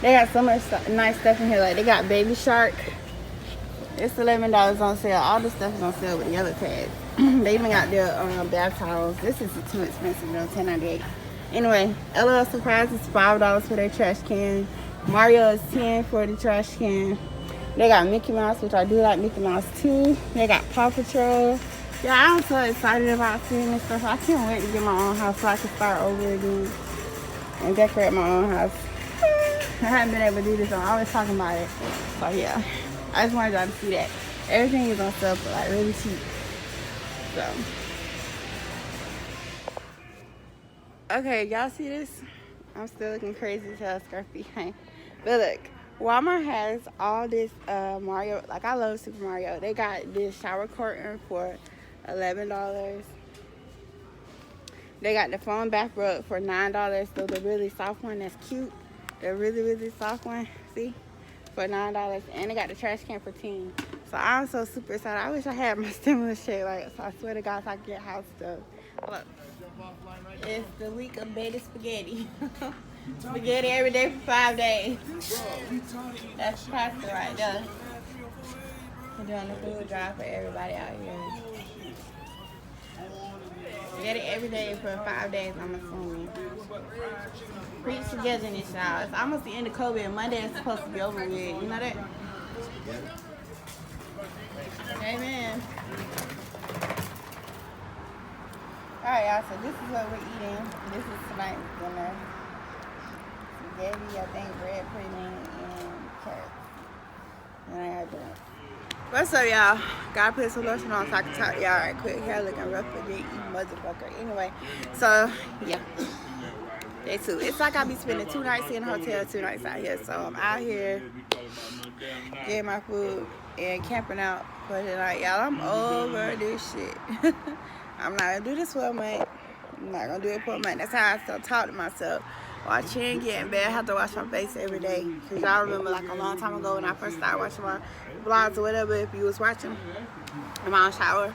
They got so much nice stuff in here. Like, they got Baby Shark. It's $11 on sale. All the stuff is on sale with the yellow tag. They even got their bath towels. This is too expensive though, $10.98. Anyway, LL Surprise is $5 for their trash can. Mario is $10 for the trash can. They got Mickey Mouse, which I do like Mickey Mouse too. They got Paw Patrol. Yeah, I'm so excited about seeing this stuff. I can't wait to get my own house so I can start over again and decorate my own house. I haven't been able to do this. I'm always talking about it. So yeah, I just wanted y'all to see that. Everything is on sale for like really cheap. So, okay, y'all see this? I'm still looking crazy as hell, scarf behind. But look, Walmart has all this Mario. Like, I love Super Mario. They got this shower curtain for $11. They got the foam bath rug for $9. So the really soft one that's cute. The really, really soft one, see? For $9. And they got the trash can for $10. So I'm so super excited. I wish I had my stimulus check. Like, so I swear to God, so I can get house stuff. Look. It's the week of beta spaghetti. Spaghetti every day for 5 days. That's pasta right there. We're doing the food drive for everybody out here. Spaghetti every day for 5 days, I'm assuming. Preach togetherness, y'all. It's almost the end of COVID, and Monday is supposed to be over with. You know that? Amen. Alright, y'all, so this is what we're eating. This is tonight's dinner. Spaghetti, I think, bread pudding, and carrots. And I got drinks. What's up, y'all? Gotta put some lotion on so I can talk to y'all right quick. Hair looking rough again, you motherfucker. Anyway, so, yeah. Day 2. It's like I be spending 2 nights in a hotel, 2 nights out here. So I'm out here getting my food and camping out for the night. Y'all, I'm over this shit. I'm not gonna do this for a month. I'm not gonna do it for a month. That's how I still talk to myself. Watching, getting bad. I have to wash my face every day. Cause y'all remember like a long time ago when I first started watching my vlogs or whatever, if you was watching in my shower,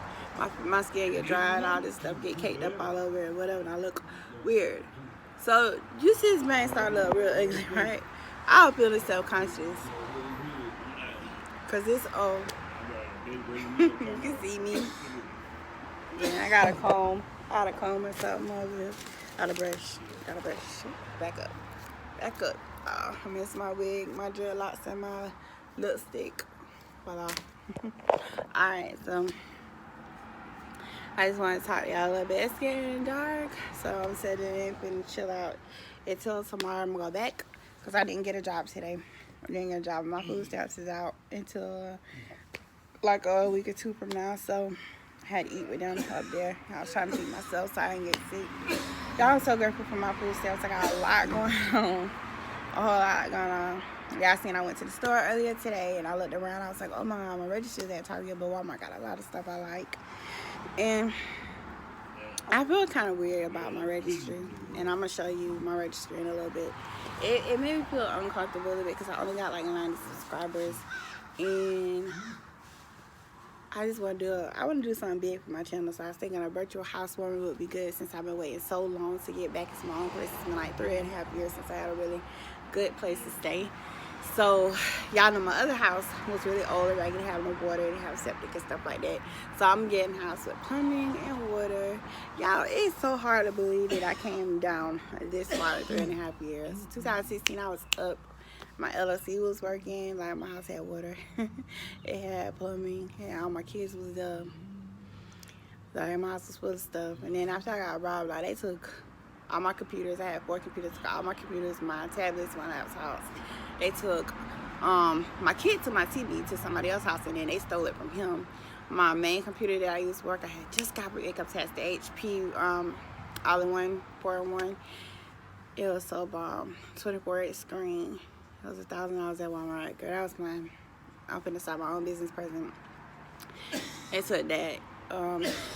my skin get dry and all this stuff get caked up all over and whatever, and I look weird. So you see this man start to look real ugly, right? I was feeling self-conscious. Cause it's old. You can see me. Yeah, I got a comb. Or something over here. Got a brush. Back up. Oh, I miss my wig, my dreadlocks, and my lipstick. Voila. Alright, so I just want to talk to y'all a little bit. It's getting dark, so I'm sitting in and chill out until tomorrow. I'm gonna go back because I didn't get a job today. I didn't get a job. My food stamps is out until like a week or 2 from now, so I had to eat with them up there. I was trying to feed myself so I didn't get sick. Y'all, I'm so grateful for my food stamps. I got a lot going on. A whole lot going on. Y'all seen I went to the store earlier today and I looked around. I was like, oh my God, my Registry's at Target, but Walmart got a lot of stuff I like. And I feel kind of weird about my Registry. And I'm going to show you my Registry in a little bit. It made me feel uncomfortable a little bit because I only got like 90 subscribers. And I just want to do something big for my channel. So I was thinking a virtual housewarming would be good since I've been waiting so long to get back into my own place. It's been like 3.5 years since I had a really good place to stay. So y'all know my other house was really old. I didn't have no water, didn't have septic and stuff like that. So I'm getting a house with plumbing and water. Y'all, it's so hard to believe that I came down this far in 3.5 years. 2016, I was up. My LLC was working, like my house had water, it had plumbing, and all my kids was like my house was full of stuff. And then after I got robbed, like they took all my computers. I had 4 computers, took all my computers, my tablets, my laptops. They took my kid to my TV to somebody else's house, and then they stole it from him. My main computer that I used to work, I had just got income tax, the HP all-in-one 4-in-1. It was so bomb, 24-inch screen. It was $1,000 at Walmart. Girl, that was mine. I'm finna start my own business present. They took that,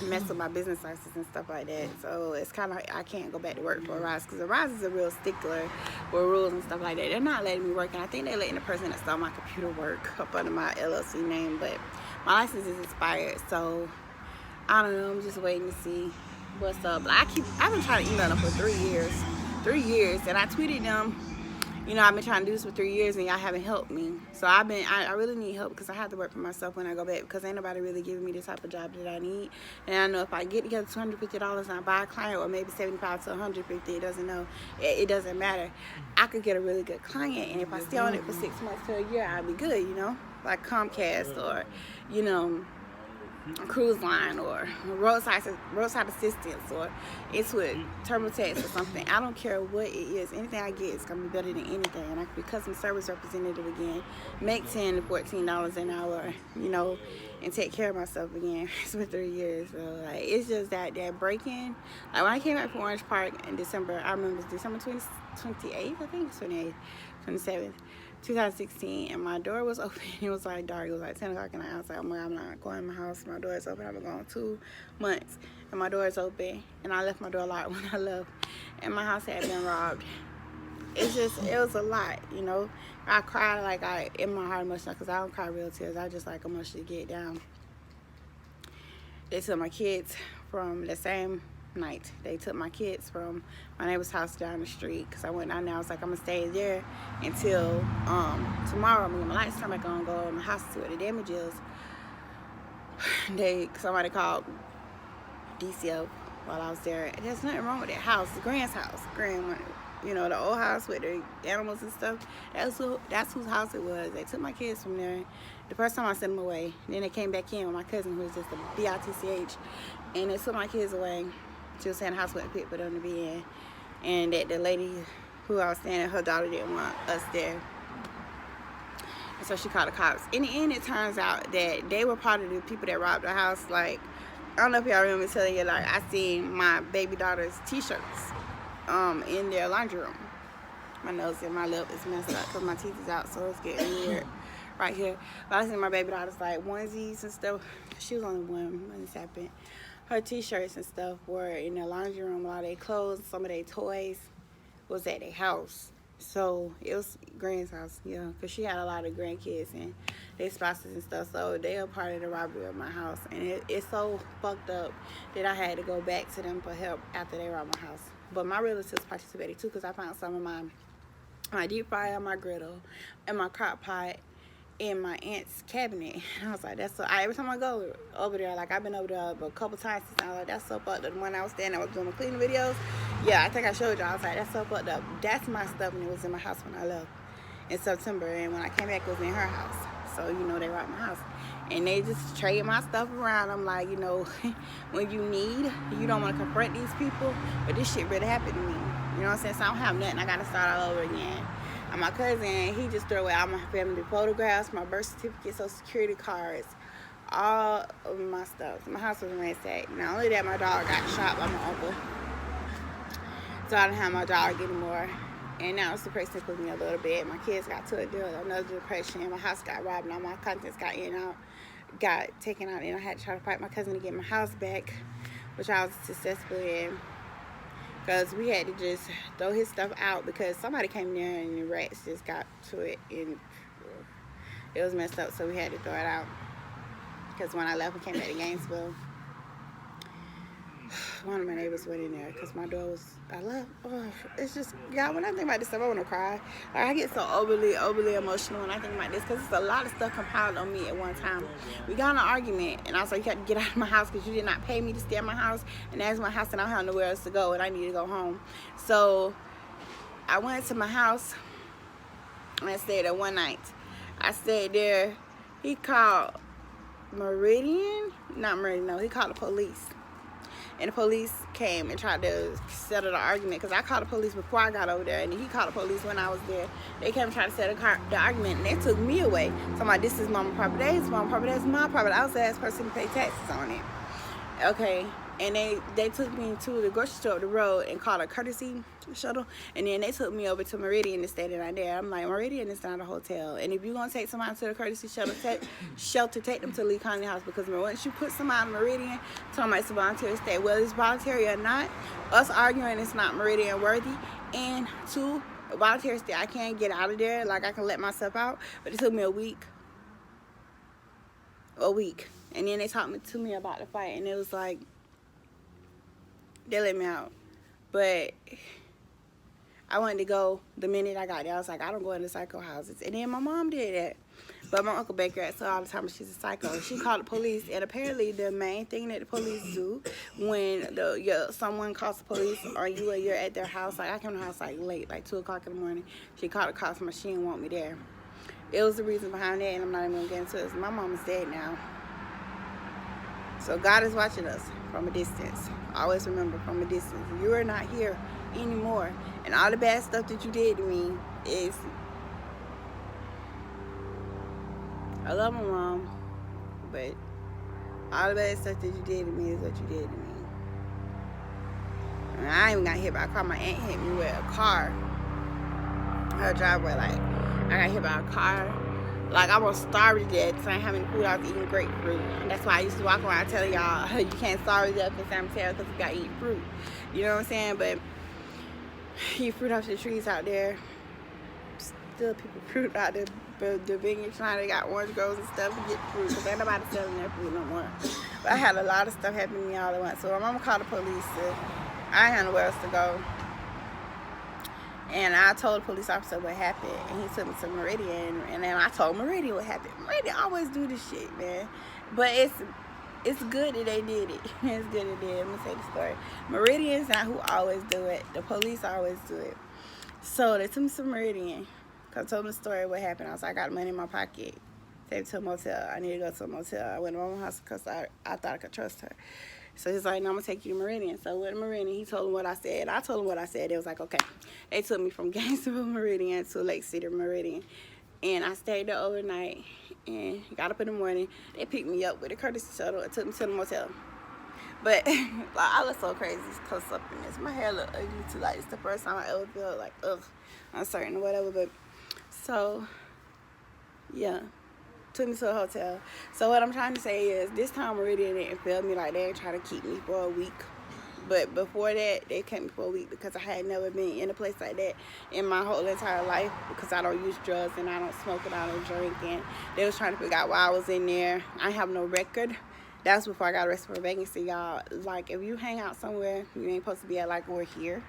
messed with my business license and stuff like that. So it's kind of, I can't go back to work for Arise because Arise is a real stickler with rules and stuff like that. They're not letting me work, and I think they're letting the person that stole my computer work up under my LLC name, but my license is expired. So I don't know. I'm just waiting to see what's up. But I've been trying to email them for 3 years. 3 years, and I tweeted them. you know, I've been trying to do this for 3 years and y'all haven't helped me. So I really need help because I have to work for myself when I go back because ain't nobody really giving me the type of job that I need. And I know if I get together $250 and I buy a client, or maybe 75 to 150, it doesn't matter. I could get a really good client, and if I stay on it for 6 months to a year, I'll be good, you know, like Comcast or, you know, cruise line or roadside assistance or it's with TurboTax or something. I don't care what it is. Anything I get is gonna be better than anything, and I can be customer service representative again, make $10 to $14 an hour, you know, and take care of myself again. It's been 3 years, so like it's just that break-in. Like when I came back from Orange Park in December, I remember it was December 28th, I think, 28th, 27th. 2016, and my door was open. It was like dark. It was like 10 o'clock in the night. I was like, oh my God, I'm not going in my house. My door is open. I've been gone 2 months, and my door is open. And I left my door locked when I left, and my house had been robbed. It was a lot, you know. I cried like in my heart emotionally because I don't cry real tears. I just like emotionally get down. They took my kids from the same night. They took my kids from my neighbor's house down the street because I went down there. I was like, I'm gonna stay there until tomorrow. I'm gonna get my lights turned back on, go in my house to see what the damage is. Somebody called DCF while I was there. There's nothing wrong with that house. The Grand's house. Grand, you know, the old house with the animals and stuff. That's whose house it was. They took my kids from there. The first time I sent them away. Then they came back in with my cousin, who was just a BITCH, and they took my kids away. She was saying the house wasn't fit for them to be in, and that the lady who I was staying at, her daughter didn't want us there. And so she called the cops. In the end, it turns out that they were part of the people that robbed the house. Like, I don't know if y'all remember me telling you, like, I seen my baby daughter's t-shirts in their laundry room. My nose and my lip is messed up because my teeth is out, so it's getting weird right here. But I seen my baby daughter's, like, onesies and stuff. She was only one when this happened. Her t-shirts and stuff were in their laundry room. A lot of their clothes, some of their toys was at their house. So it was Grand's house, yeah, because she had a lot of grandkids and their spouses and stuff. So they are part of the robbery of my house. And it's so fucked up that I had to go back to them for help after they robbed my house. But my relatives participated too because I found some of my deep fryer, my griddle, and my crock pot in my aunt's cabinet. And I was like, that's so, every time I go over there, like I've been over there a couple times since, I was like, that's so fucked up. The one I was standing, I was doing my cleaning videos. Yeah, I think I showed y'all. I was like, that's so fucked up. That's my stuff, and it was in my house when I left in September. And when I came back, it was in her house. So, you know, they robbed my house. And they just trade my stuff around. I'm like, you know, when you need, you don't want to confront these people. But this shit really happened to me. You know what I'm saying? So I don't have nothing. I got to start all over again. And my cousin, he just threw away all my family photographs, my birth certificate, social security cards, all of my stuff. My house was ransacked. Not only that, my dog got shot by my uncle. So I didn't have my dog anymore. And now it's depressing for me a little bit. My kids got to another depression. My house got robbed and all my contents got taken out. And I had to try to fight my cousin to get my house back, which I was successful in. Because we had to just throw his stuff out because somebody came there and the rats just got to it and it was messed up, so we had to throw it out. Because when I left, we came back to Gainesville. One of my neighbors went in there because my door was, it's just, y'all, when I think about this stuff, I want to cry. Like, I get so overly emotional when I think about this because it's a lot of stuff compiled on me at one time. We got in an argument, and I was like, you got to get out of my house because you did not pay me to stay at my house, and that's my house, and I don't have nowhere else to go, and I need to go home. So I went to my house, and I stayed there one night. I stayed there. He called Meridian, not Meridian, no, he called the police. And the police came and tried to settle the argument because I called the police before I got over there, and he called the police when I was there. They came and tried to settle the argument, and they took me away. So I'm like, this is mama property, this is mama property, that's my property. I was the last person to pay taxes on it. Okay, and they took me to the grocery store up the road and called a courtesy shuttle, and then they took me over to Meridian to stay the night there. I'm like, Meridian is not a hotel, and if you're gonna take somebody to the courtesy shelter, take them to Lee County House, because once you put somebody in Meridian, talking about it's a voluntary stay, whether it's voluntary or not, us arguing it's not Meridian worthy, and two, voluntary stay, I can't get out of there, like I can let myself out, but it took me a week, and then they talked to me about the fight, and it was like, they let me out. But I wanted to go the minute I got there. I was like, I don't go into psycho houses. And then my mom did that. But my Uncle Baker said all the time she's a psycho. She called the police, and apparently the main thing that the police do when someone calls the police or you're at their house, like I came to the house like late, like 2 o'clock in the morning. She called the cops, but she didn't want me there. It was the reason behind that, and I'm not even gonna get into it. My mom is dead now. So God is watching us from a distance. Always remember, from a distance. You are not here anymore. And all the bad stuff that you did to me is... I love my mom, but all the bad stuff that you did to me is what you did to me. And I even got hit by a car. My aunt hit me with a car. Her driveway, like, I got hit by a car. Like, I was starved to death because I didn't have any food. I was eating grapefruit. And that's why I used to walk around telling y'all, you can't starve to death in San Mateo because you got to eat fruit. You know what I'm saying? But eat fruit off the trees out there. Still people fruit out there. The vineyard trying to got orange groves and stuff to get fruit because ain't nobody selling their fruit no more. But I had a lot of stuff happen to me all at once. So my mama called the police. I had nowhere else to go. And I told the police officer what happened, and he took me to Meridian, and then I told Meridian what happened. Meridian always do this shit, man. But it's good that they did it. It's good that they did. Let me tell you the story. Meridian's not who always do it. The police always do it. So they took me to Meridian. Cause I told him the story of what happened. I was like, I got money in my pocket. Take it to a motel. I need to go to a motel. I went to my mom's house because I thought I could trust her. So he's like, no, I'm going to take you to Meridian. So I went to Meridian. He told him what I said. I told him what I said. It was like, okay. They took me from Gainesville Meridian to Lake City Meridian. And I stayed there overnight and got up in the morning. They picked me up with a courtesy shuttle and took me to the motel. But like, I look so crazy close up in this. My hair look ugly too. Like, it's the first time I ever feel like, uncertain or whatever. But so, yeah, took me to a hotel. So what I'm trying to say is, this time Meridian didn't feel me like they ain't trying to keep me for a week. But before that, they kept me for a week because I had never been in a place like that in my whole entire life because I don't use drugs and I don't smoke and I don't drink. And they was trying to figure out why I was in there. I have no record. That was before I got arrested for vagrancy, y'all. Like, if you hang out somewhere you ain't supposed to be at, like we're here,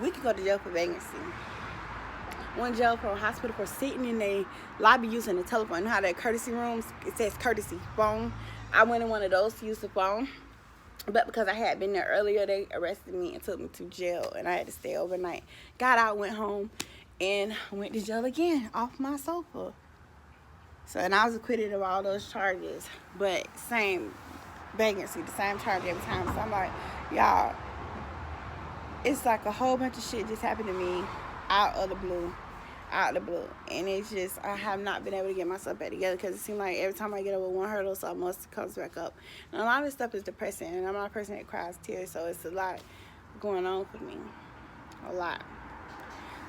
we could go to jail for vagrancy. One jail for a hospital for sitting in a lobby using the telephone. You know how that courtesy rooms, it says courtesy phone. I went in one of those to use the phone. But because I had been there earlier, they arrested me and took me to jail. And I had to stay overnight. Got out, went home, and went to jail again off my sofa. So, and I was acquitted of all those charges. But same vagrancy, the same charge every time. So I'm like, y'all, it's like a whole bunch of shit just happened to me out of the blue. And it's just, I have not been able to get myself back together because it seems like every time I get over one hurdle, something else comes back up. And a lot of this stuff is depressing, and I'm not a person that cries tears, so it's a lot going on for me. A lot.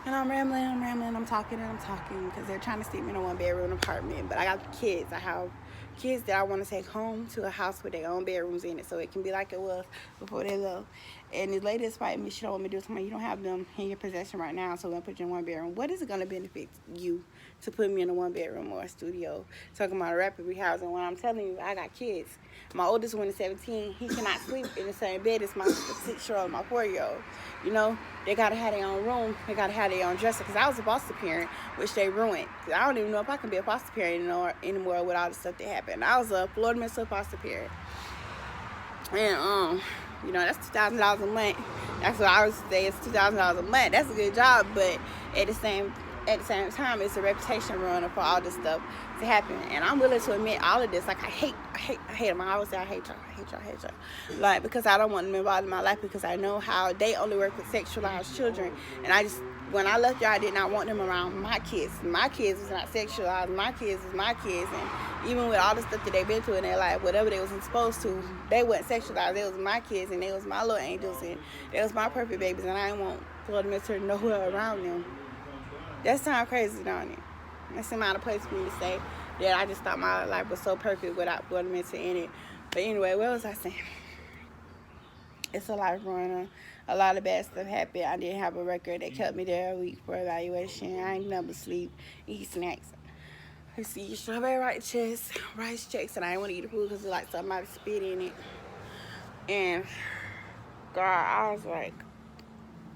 And I'm rambling, I'm talking because they're trying to stick me in a one-bedroom apartment. But I got kids. I have kids that I want to take home to a house with their own bedrooms in it so it can be like it was before they left. And this lady is fighting me. She don't want me to do something. You don't have them in your possession right now, so we're going to put you in one bedroom. What is it going to benefit you to put me in a one bedroom or a studio? Talking about a rapid rehousing when I'm telling you I got kids. My oldest one is 17. He cannot sleep in the same bed as my 6-year-old, my 4-year-old. You know, they got to have their own room. They got to have their own dresser. Because I was a foster parent, which they ruined. I don't even know if I can be a foster parent anymore with all the stuff that happened. I was a Florida Minnesota foster parent. And, you know, that's $2,000 a month. That's what I would say. It's $2,000 a month. That's a good job, but at the same time, it's a reputation ruiner for all this stuff to happen. And I'm willing to admit all of this. Like, I hate them. I always say I hate y'all. Like, because I don't want them involved in my life because I know how they only work with sexualized children. And when I left y'all, I did not want them around my kids. My kids was not sexualized. My kids was my kids. And even with all the stuff that they've been through in their life, whatever they wasn't supposed to, they wasn't sexualized. They was my kids, and they was my little angels, and they was my perfect babies, and I didn't want Florida Minister nowhere around them. That sounds crazy, don't it? That's the amount of place for me to say that I just thought my life was so perfect without Florida Minister in it. But anyway, what was I saying? It's a life runner. A lot of bad stuff happened. I didn't have a record. They kept me there a week for evaluation. I ain't never sleep, eat snacks. I see strawberry rice checks, and I didn't want to eat the food because it's like somebody spit in it. And God, I was like,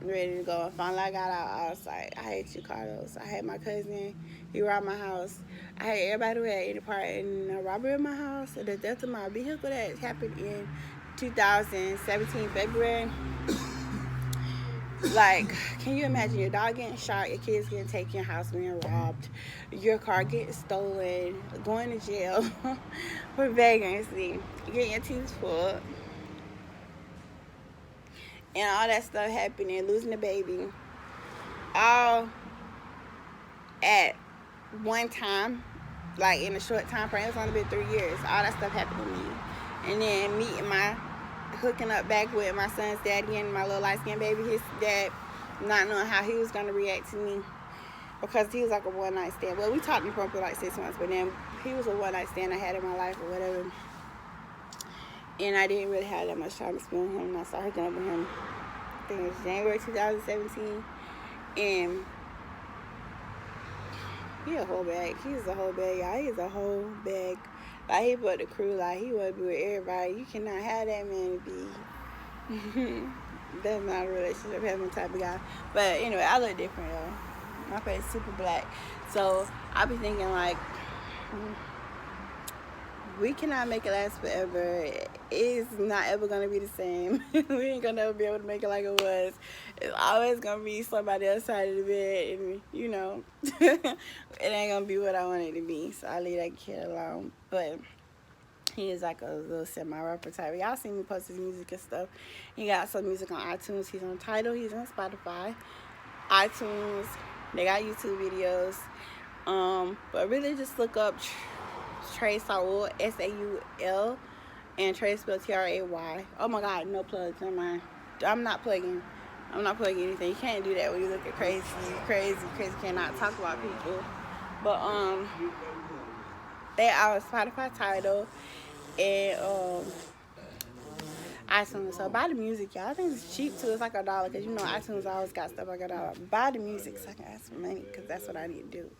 ready to go. And finally I got out. I was like, I hate you, Carlos. I hate my cousin. He robbed my house. I hate everybody who had any part in a robbery in my house. The death of my vehicle that happened in 2017 February. Like, can you imagine your dog getting shot, your kids getting taken, your house being robbed, your car getting stolen, going to jail for vagrancy, getting your teeth pulled, and all that stuff happening, losing the baby, all at one time, like in a short time frame. It's only been 3 years. All that stuff happened to me, and then hooking up back with my son's daddy and my little light-skinned baby, his dad, not knowing how he was going to react to me, because he was like a one-night stand. Well, we talked in front for like 6 months, but then he was a one-night stand I had in my life or whatever, and I didn't really have that much time to spend with him, and I started hooking up with him, I think it was January 2017, and he a whole bag. He's a whole bag, y'all. He's a whole bag. Like, he put the crew, like, he want to be with everybody. You cannot have that man to be. That's not a relationship having type of guy. But anyway, I look different, y'all. My face is super black. So I be thinking, like, we cannot make it last forever. It's not ever going to be the same. We ain't going to ever be able to make it like it was. It's always going to be somebody else side of the bed. And, you know, it ain't going to be what I want it to be. So I leave that kid alone. But he is like a little semi-rapper type. Y'all seen me post his music and stuff. He got some music on iTunes. He's on Tidal. He's on Spotify. iTunes. They got YouTube videos. But really just look up Trey Saul, S-A-U-L, and Trey spelled T-R-A-Y. Oh my God, no plugs, never mind. I'm not plugging anything. You can't do that when you look at crazy. Crazy cannot talk about people. But they are Spotify, Tidal, and iTunes. So buy the music, y'all. I think it's cheap too. It's like $1, because you know iTunes always got stuff like $1. Buy the music so I can ask for money, because that's what I need to do.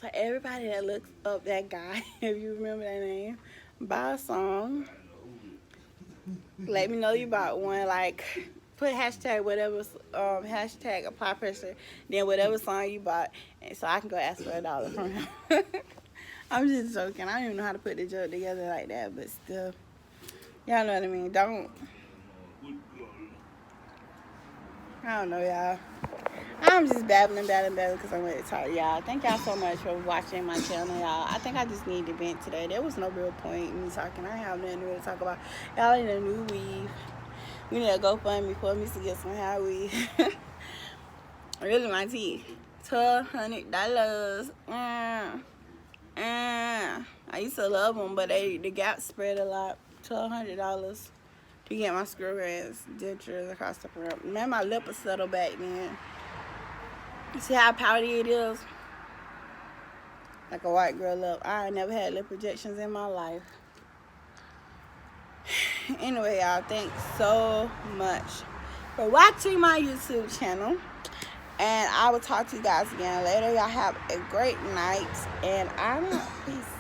So everybody that looks up that guy, if you remember that name, buy a song. Let me know you bought one. Like, put hashtag whatever, hashtag apply pressure, then whatever song you bought, and so I can go ask for $1 from him. I'm just joking. I don't even know how to put the joke together like that, but still, y'all know what I mean. I don't know, y'all. I'm just babbling because I want to talk to y'all. Thank y'all so much for watching my channel, y'all. I think I just need to vent today. There was no real point in me talking. I have nothing to really talk about. Y'all need a new weave. We need to go fund me for me to get some hair weave. Really, my teeth. $1,200. I used to love them, but the gap spread a lot. $1,200 to get my screw reds, dentures across the front. Man, my lip was settled back then. See how pouty it is? Like a white girl lip. I ain't never had lip projections in my life. Anyway, y'all, thanks so much for watching my YouTube channel. And I will talk to you guys again later. Y'all have a great night. And I'm out. Peace.